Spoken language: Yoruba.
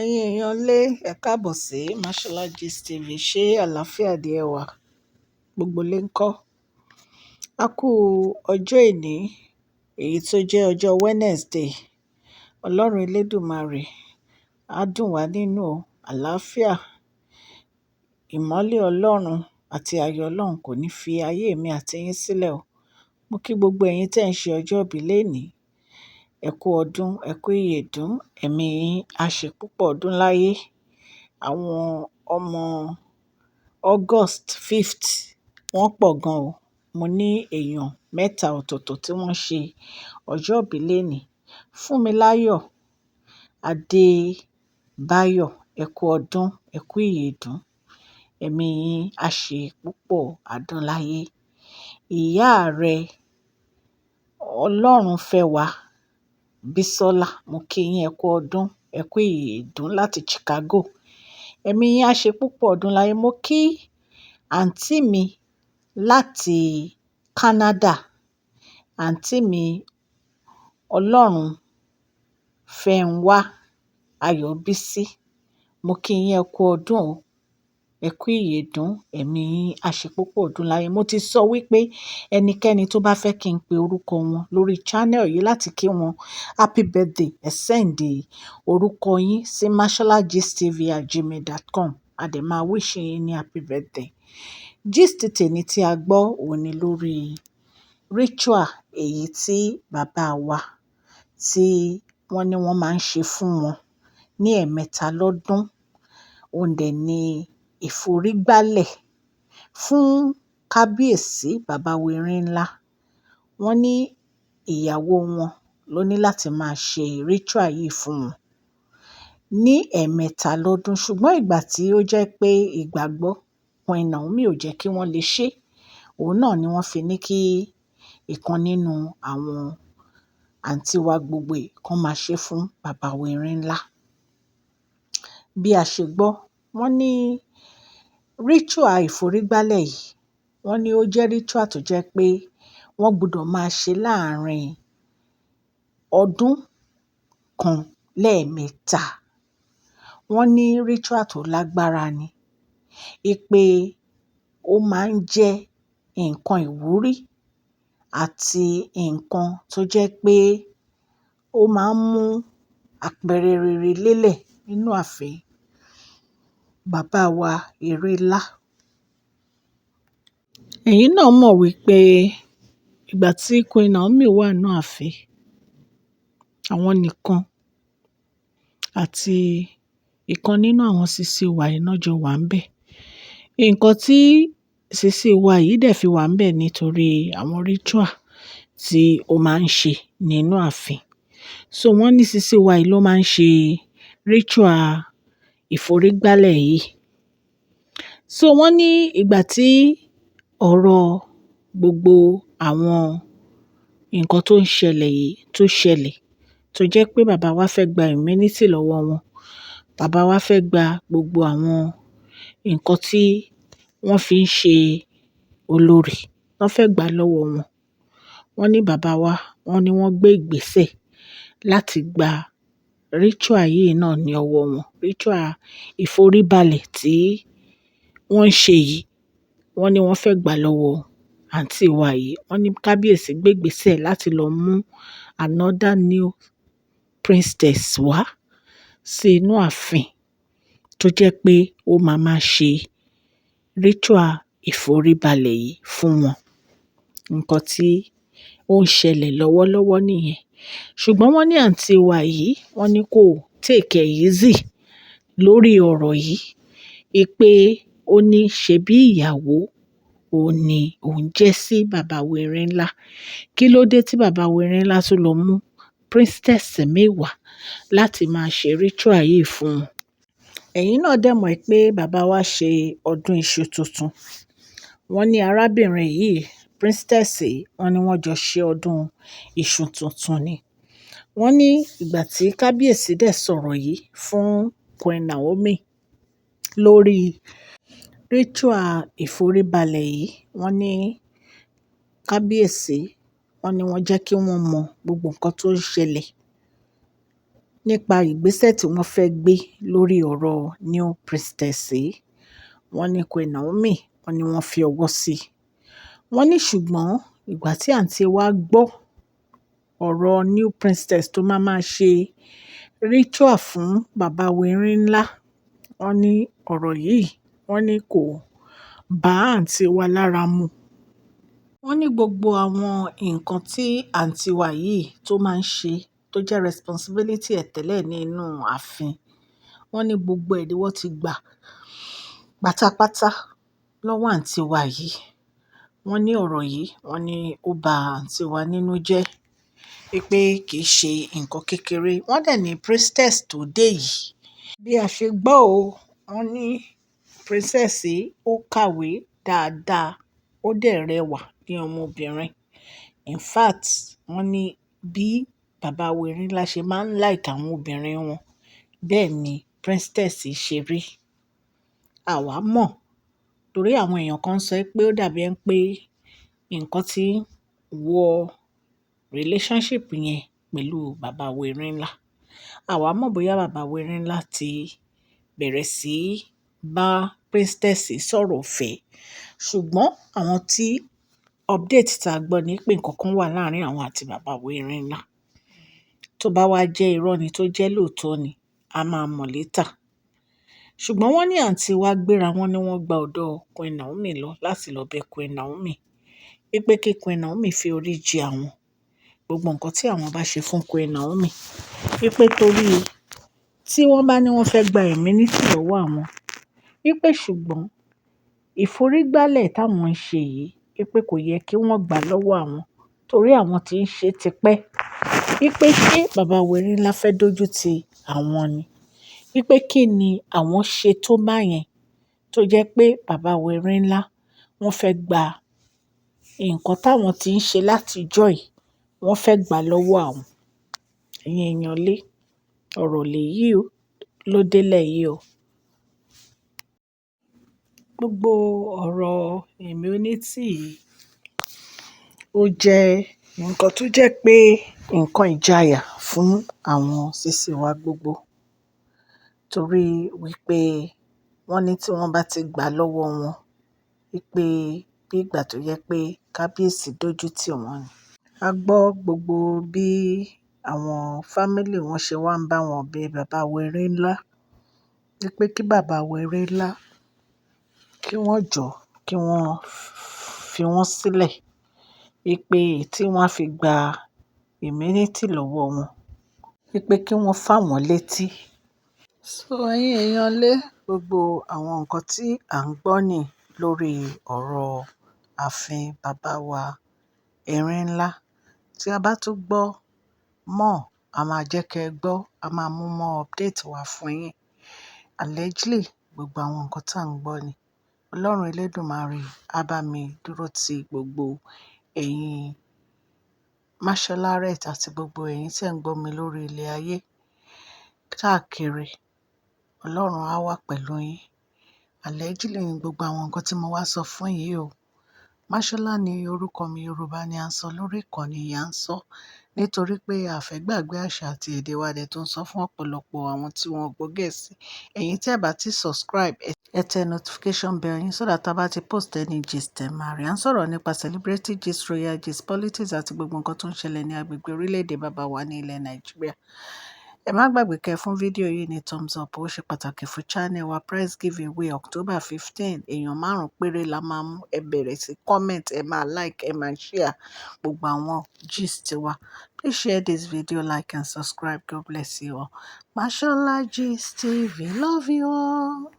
Ẹ̀yin èèyàn lé ẹ káàbọ̀ sí Mashola Gist TV. Ṣé àlàáfíà ni ẹ wà? Gbogbo lé ń kọ́. A kú ọjọ́ ìní, èyí tó jẹ́ ọjọ́ Wednesday. Ọlọ́run Elédùmarè á dùn wá nínú o. Àlàáfíà, ìmọ́lẹ̀ Ọlọ́run àti ayọ̀ Ọlọ́run kò ní fi ayé mi àti yín sílẹ̀ o. Mo kí gbogbo ẹ̀yin tẹ́ ń ṣe ọjọ́ ìbí lénìí. Ẹ kú ọdún, ẹ kú ìyèdún, ẹ̀mí yín á ṣe púpọ̀ ọdún láyé. Àwọn ọmọ August 5th wọ́n pọ̀ gan o. Mo ní èèyàn mẹ́ta ọ̀tọ̀ọ̀tọ̀ tí wọ́n ṣe ọjọ́ ìbí lénìí. Fúnmiláyọ̀ Adébáyọ̀, ẹ kú ọdún, ẹ kú ìyèdún, ẹ̀mí yín á ṣe púpọ̀ ọdún láyé. Ìyá rẹ̀ Ọlọ́runfẹ́wà Bísọ́lá, mo kí yín ẹ kú ọdún, ẹ kú ìyèdún láti Chicago. Ẹ̀mí yín á ṣe púpọ̀ ọdún láyé. Mo kí àǹtí mi láti Canada, àǹtí mi Ọlọ́runfẹ́wà Ayọ̀bísí. Mo kí yín ẹ kú ọdún o, ẹ kú ìyèdún, ẹ̀mí yín á ṣe púpọ̀ ọdún láyé. Mo ti sọ wípé ẹnikẹ́ni tó bá fẹ́ kí n pe orúkọ wọn lórí channel yìí láti kí wọn happy birthday, ẹ send orúkọ yín sí masholagistv@gmail.com. A dẹ̀ máa wish yín ní happy birthday. Gist tèmi tí a gbọ́ òun ni lórí ritual èyí tí bàbá wa tí wọ́n ní wọ́n máa ń ṣe fún wọn ní ẹ̀ẹ̀mẹta lọ́dún. Òun dẹ̀ ni ìforígbálẹ̀ fún kábíyèsí bàbá Wẹ̀rìnlá. Wọ́n ní ìyàwó wọn ló ní láti máa ṣe ritual yìí fún wọn ní ẹ̀ẹ̀mẹta lọ́dún. Ṣùgbọ́n ìgbà tí ó jẹ́ pé ìgbàgbọ́ Queen Naomi ò jẹ́ kí wọ́n lè ṣe, òun náà ni wọ́n fi ní kí ìkan nínú àwọn àǹtí wa gbogbo kan máa ṣe fún bàbá Wẹ̀rìnlá. Bí a ṣe gbọ́, wọ́n ní ritual ìforígbálẹ̀ yìí, wọ́n ní ó jẹ́ ritual tó jẹ́ pé wọ́n gbọdọ̀ máa ṣe láàárín ọdún kan lẹ́ẹ̀mẹta. Wọ́n ní ritual tó lágbára ni. Pé ó máa ń jẹ́ nǹkan ìwúrí àti nǹkan tó jẹ́ pé ó máa ń mú àpẹẹrẹ rere lélẹ̀ nínú ààfin bàbá wa Wẹ̀rìnlá. Ẹ̀yin náà mọ̀ wípé ìgbà tí Queen Naomi wà nínú ààfin, àwọn nìkan àti ìkan nínú àwọn sisi wa iná jọ wà ń bẹ̀. Nǹkan tí sisi wa yìí dẹ̀ fi wà ń bẹ̀ nítorí àwọn ritual tí ó máa ń ṣe nínú ààfin. So wọ́n ní sisi wa yìí ló máa ń ṣe ritual ìforígbálẹ̀ yìí. So wọ́n ní ìgbà tí ọ̀rọ̀ gbogbo àwọn nǹkan tó ń ṣẹlẹ̀ yìí tó ṣẹlẹ̀, tó jẹ́ pé bàbá wa fẹ́ gba immunity lọ́wọ́ wọn. Bàbá wa fẹ́ gba gbogbo àwọn nǹkan tí wọ́n fi ń ṣe olórí, wọ́n fẹ́ gbà lọ́wọ́ wọn. Wọ́n ní bàbá wa, wọ́n ní wọ́n gbé ìgbésẹ̀ láti gba ritual yìí náà ní ọwọ́ wọn. Ritual ìforíbalẹ̀ tí wọ́n ń ṣe yìí, wọ́n ní wọ́n fẹ́ gbà lọ́wọ́ àǹtí wa yìí. Wọ́n ní kábíyèsí gbé ìgbésẹ̀ láti lọ mú another new princess wá sí inú ààfin tó jẹ́ pé ó máa máa ṣe ritual ìforíbalẹ̀ yìí fún wọn. Nǹkan tí ó ń ṣẹlẹ̀ lọ́wọ́lọ́wọ́ nìyẹn. Ṣùgbọ́n wọ́n ní àǹtí wa yìí, wọ́n ní kó take it easy lórí ọ̀rọ̀ yìí. Pé ó ní ṣe bí ìyàwó òun ni òun jẹ́ sí bàbá Wẹ̀rìnlá. Kí ló dé tí bàbá Wẹ̀rìnlá tún lọ mú princess mẹ́wàá láti máa ṣe ritual yìí fún wọn? Ẹ̀yin náà dẹ̀ mọ̀ pé bàbá wa ṣe ọdún iṣu tuntun. Wọ́n ní arábìnrin yìí, princess yìí, wọ́n ní wọ́n jọ ṣe ọdún iṣu tuntun ni. Wọ́n ní ìgbà tí kábíyèsí dẹ̀ sọ̀rọ̀ yìí fún Queen Naomi lórí ritual ìforíbalẹ̀ yìí, wọ́n ní kábíyèsí, wọ́n ní wọ́n jẹ́ kí wọ́n mọ gbogbo nǹkan tó ń ṣẹlẹ̀ nípa ìgbésẹ̀ tí wọ́n fẹ́ gbé lórí ọ̀rọ̀ New Priestess yìí. Wọ́n ní Queen Naomi, wọ́n ní wọ́n fi ọwọ́ sí i. Wọ́n ní ṣùgbọ́n ìgbà tí àǹtí wa gbọ́ ọ̀rọ̀ New Priestess tó máa ṣe ritual fún bàbá wẹ̀rẹ̀ ńlá, wọ́n ní ọ̀rọ̀ yìí, wọ́n ní kò bá àǹtí wa lára mu. Wọ́n ní gbogbo àwọn nǹkan tí àǹtí wa yìí tó máa ń ṣe tó jẹ́ responsibility ẹ̀ tẹ́lẹ̀ nínú ààfin, wọ́n ní gbogbo ẹ̀ ni wọ́n ti gbà pátápátá lọ́wọ́ àǹtí wa yìí. Wọ́n ní ọ̀rọ̀ yìí, wọ́n ní ó ba àǹtí wa nínú jẹ́ pé kì í ṣe nǹkan kékeré. Wọ́n dẹ̀ ní priestess tó dé yìí, bí a ṣe gbọ́ o, wọ́n ní princess yìí ó kàwé dáadáa, ó dẹ̀ rẹwà ní ọmọbìnrin. In fact, wọ́n ní bí bàbá wẹ̀rẹ̀ ńlá ṣe máa ń like àwọn obìnrin wọn, bẹ́ẹ̀ ni princess yìí ṣe rí. Àwa mọ̀ torí àwọn èèyàn kan sọ pé ó dàbí ẹni pé nǹkan tí wọ relationship yẹn pẹ̀lú bàbá wẹ̀rẹ̀ ńlá. Àwa mọ̀ bóyá bàbá wẹ̀rẹ̀ ńlá ti bẹ̀rẹ̀ sí í bá priestess sọ̀rọ̀ ìfẹ́, ṣùgbọ́n àwọn tí update tá a gbọ́ ni pé nǹkan kan wà láàárín àwọn àti bàbá wẹ̀rẹ̀ ńlá. Tó bá wá jẹ́ irọ́ ni tó jẹ́ lóòótọ́ ni, a máa mọ̀ later. Ṣùgbọ́n wọ́n ní àǹtí wa gbéra, wọ́n ní wọ́n gba ọ̀dọ̀ Queen Naomi lọ láti lọ bẹ Queen Naomi wípé kí Queen Naomi fi orí jì àwọn gbogbo nǹkan tí àwọn bá ṣe fún Queen Naomi, wípé torí tí wọ́n bá ní wọ́n fẹ́ gba immunity lọ́wọ́ àwọn, wípé ṣùgbọ́n ìforígbálẹ̀ táwọn ń ṣe yìí, wípé kò yẹ kí wọ́n gbà lọ́wọ́ àwọn torí àwọn tí ń ṣe tipẹ́. Wípé ṣé bàbá wẹ̀rẹ̀ ńlá fẹ́ dójú ti àwọn ni? Wípé kí ni àwọn ṣe tó báyẹn tó jẹ́ pé bàbá wẹ̀rẹ̀ ńlá wọ́n fẹ́ gba nǹkan táwọn tí ń ṣe látijọ́ yìí, wọ́n fẹ́ gbà lọ́wọ́ àwọn. Ẹ̀yin èèyàn lé, ọ̀rọ̀ lèyí o, ló délẹ̀ yìí o. Gbogbo ọ̀rọ̀ immunity yìí ó jẹ́ nǹkan tó jẹ́ pé nǹkan ìjayà fún àwọn sisi wa gbogbo torí wípé wọ́n ní tí wọ́n bá ti gbà lọ́wọ́ wọn, wípé bí ìgbà tó jẹ́ pé kábíyèsí dójú tì wọ́n ni. A gbọ́ gbogbo bí àwọn family wọn ṣe wá ń bá wọn bẹ bàbá wẹ̀rẹ̀ ńlá wípé kí bàbá wẹ̀rẹ̀ ńlá kí wọ́n jọ̀ọ́ kí wọ́n fi wọ́n sílẹ̀, wípé tí wọ́n á fi gba immunity lọ́wọ́ wọn, wípé kí wọ́n fà wọ́n létí. So ẹ̀yin èèyàn lé, gbogbo àwọn nǹkan tí à ń gbọ́ nì lórí ọ̀rọ̀ ààfin bàbá wa erin ńlá. Tí a bá tún gbọ́ mọ́, a máa jẹ́ kẹ́ ẹ gbọ́, a máa mú mọ́ update wá fún yín. Allegedly, gbogbo àwọn nǹkan tí à ń gbọ́ ni. Ọlọ́run Elédùmarè á bá mi dúró ti gbogbo ẹ̀yin Mashonaret àti gbogbo ẹ̀yin tí ẹ̀ ń gbọ́ mi lórí ilẹ̀ ayé káàkiri. Ọlọ́run á wà pẹ̀lú yín. Allegedly ni gbogbo àwọn nǹkan tí mo wá sọ fún yín o. Mashola ni orúkọ mi, Yorùbá ni à ń sọ lórí ìkànnì yìí, à ń sọ nítorí pé a fẹ́ gbàgbé àṣà àti èdè wa dẹ̀ tó ń sọ fún ọ̀pọ̀lọpọ̀ àwọn tí wọ́n gbọ́ Gẹ̀ẹ́sì. Ẹ̀yin tí ẹ bá ti subscribe, ẹ tẹ notification bell yín so that tá bá ti post any gist ẹ máa rí. À ń sọ̀rọ̀ nípa celebrity gist, royal gist, politics àti gbogbo nǹkan tó ń ṣẹlẹ̀ ní agbègbè orílẹ̀-èdè bàbá wa ní ilẹ̀ Nàìjíríà. Ẹ má gbàgbé kẹ́ fún fídíò yìí ní thumbs up, ó ṣe pàtàkì fún channel wa. Prize giveaway October 15, èèyàn 5 péré la máa mú. Ẹ bẹ̀rẹ̀ sí comment, ẹ máa like, ẹ máa share gbogbo àwọn gist wa. Please share this video, like and subscribe. God bless you all. Mashola Gist TV, love you all.